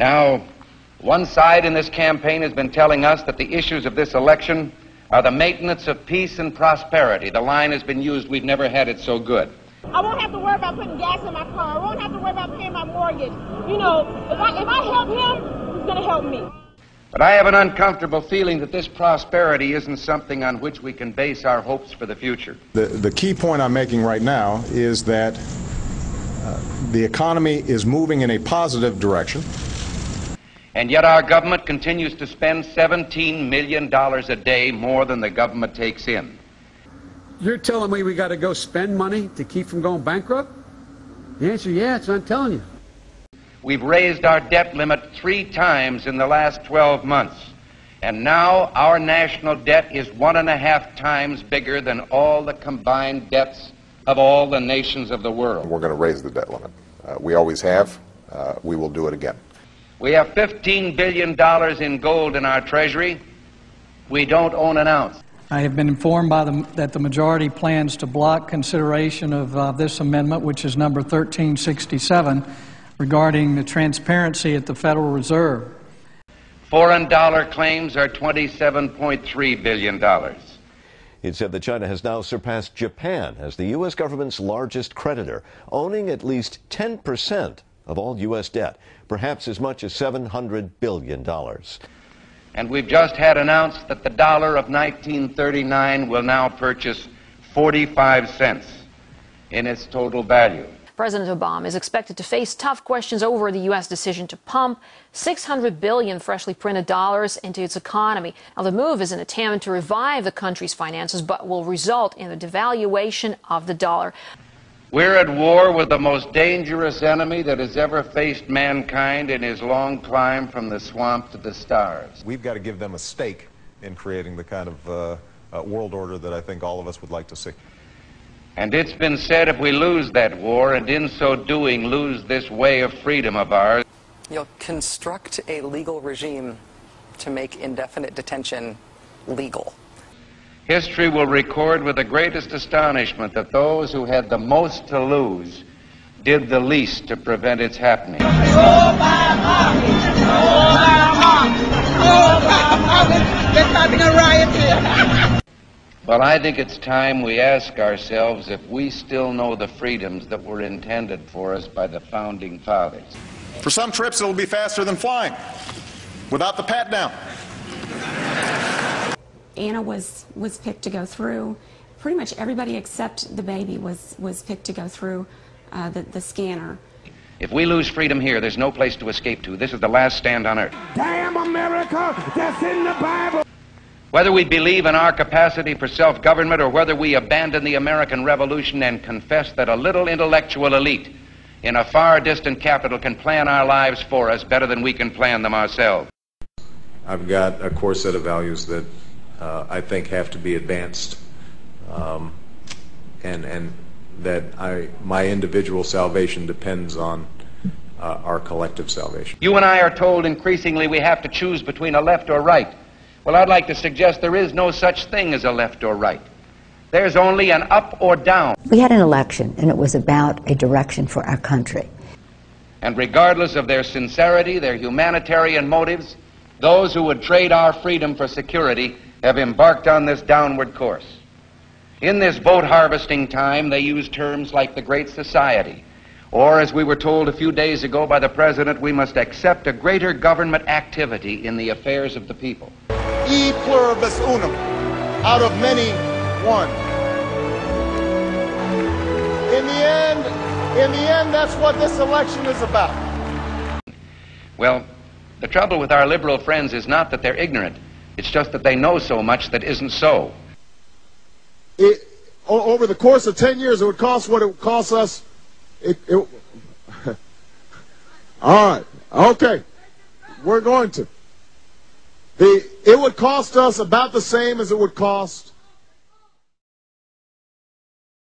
Now, one side in this campaign has been telling us that the issues of this election are the maintenance of peace and prosperity. The line has been used, we've never had it so good. I won't have to worry about putting gas in my car. I won't have to worry about paying my mortgage. You know, if I help him, he's going to help me. But I have an uncomfortable feeling that this prosperity isn't something on which we can base our hopes for the future. The key point I'm making right now is that the economy is moving in a positive direction. And yet our government continues to spend $17 million a day more than the government takes in. You're telling me we got to go spend money to keep from going bankrupt? The answer is yes, I'm telling you. We've raised our debt limit 3 times in the last 12 months. And now our national debt is 1.5 times bigger than all the combined debts of all the nations of the world. We're going to raise the debt limit. We always have. We will do it again. We have $15 billion in gold in our treasury. We don't own an ounce. I have been informed that the majority plans to block consideration of this amendment, which is number 1367, regarding the transparency at the Federal Reserve. Foreign dollar claims are $27.3 billion. It said that China has now surpassed Japan as the U.S. government's largest creditor, owning at least 10% of all U.S. debt, perhaps as much as $700 billion. And we've just had announced that the dollar of 1939 will now purchase 45 cents in its total value. President Obama is expected to face tough questions over the U.S. decision to pump $600 billion freshly printed dollars into its economy. Now, the move is an attempt to revive the country's finances, but will result in the devaluation of the dollar. We're at war with the most dangerous enemy that has ever faced mankind in his long climb from the swamp to the stars. We've got to give them a stake in creating the kind of world order that I think all of us would like to see. And it's been said if we lose that war, and in so doing lose this way of freedom of ours, you'll construct a legal regime to make indefinite detention legal. history will record with the greatest astonishment that those who had the most to lose did the least to prevent its happening. They're starting a riot here. Well, I think it's time we ask ourselves if we still know the freedoms that were intended for us by the Founding Fathers. For some trips, it'll be faster than flying, without the pat-down. Anna was picked to go through. Pretty much everybody except the baby was picked to go through the scanner. If we lose freedom here, there's no place to escape to. This is the last stand on earth. Damn America, that's in the Bible. Whether we believe in our capacity for self-government or whether we abandon the American Revolution and confess that a little intellectual elite in a far distant capital can plan our lives for us better than we can plan them ourselves. I've got a core set of values that I think have to be advanced, and that my individual salvation depends on our collective salvation. You and I are told increasingly we have to choose between a left or right. Well, I'd like to suggest there is no such thing as a left or right. There's only an up or down. We had an election, and it was about a direction for our country. And regardless of their sincerity, their humanitarian motives, those who would trade our freedom for security have embarked on this downward course. In this vote harvesting time, they use terms like the Great Society, or as we were told a few days ago by the President, we must accept a greater government activity in the affairs of the people. E pluribus unum, out of many, one. In the end, that's what this election is about. Well, the trouble with our liberal friends is not that they're ignorant. It's just that they know so much that isn't so. Over the course of 10 years, it would cost what it would cost us. All right, okay, we're going to. It would cost us about the same as it would cost